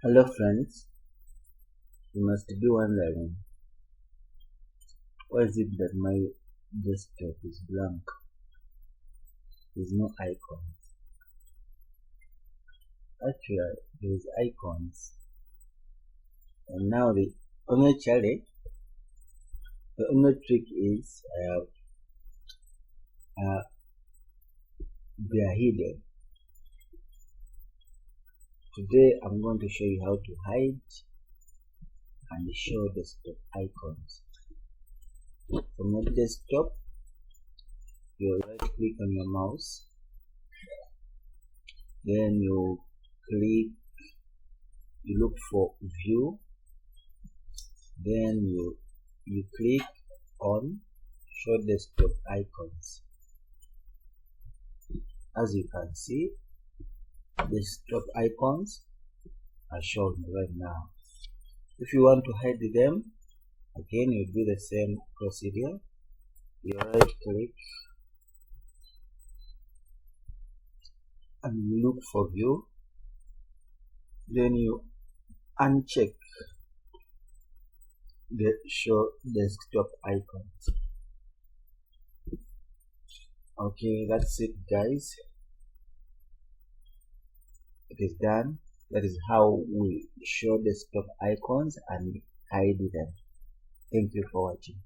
Hello friends, you must be wondering, why is it that my desktop is blank? There's no icons. Actually, there's icons. And now the only challenge, the only trick is they are hidden. Today I'm going to show you how to hide and show desktop icons. From your desktop, you right click on your mouse, then you look for view, then you click on show desktop icons. As you can see, desktop icons are shown right now. If you want to hide them, again you do the same procedure. You right click and look for view, then you uncheck the show desktop icons. Okay, that's it guys, it is done. That is how we show desktop icons and hide them. Thank you for watching.